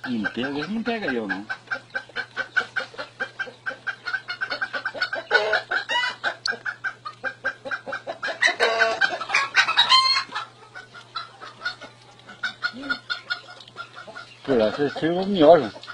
Não pega, ele não pega eu não. Pô, você chegou melhor, João.